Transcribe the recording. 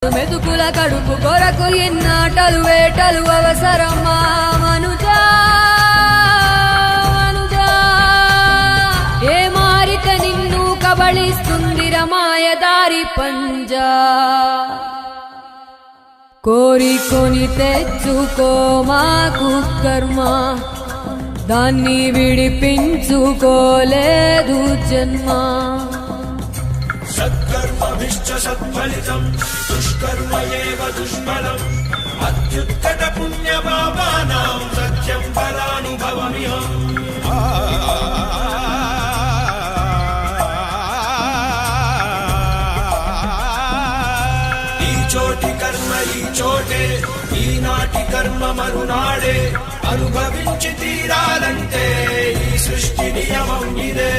మెతుకుల కడుపు కొరకు ఇన్నాటలు వేటలు అవసరమా మనుజా మనుజా ఏ మారిక నిన్ను కబళిస్తుంది రమాయదారి పంజా కోరికొని తెచ్చుకో మాకు కర్మ దాన్ని విడిపించుకోలేదు జన్మ సత్కర్మభిశ్చ సత్ఫలితం దుష్కర్మ ఏవ దుష్ఫలం అత్యుత్కట పుణ్యపాపానాం సత్యం ఫలానుభవమిహం ఈ చోటి కర్మ ఈ చోటే ఈనాటి కర్మ మరునాడే అనుభవించి తీరాలంటే ఈ సృష్టి నియమం ఇదే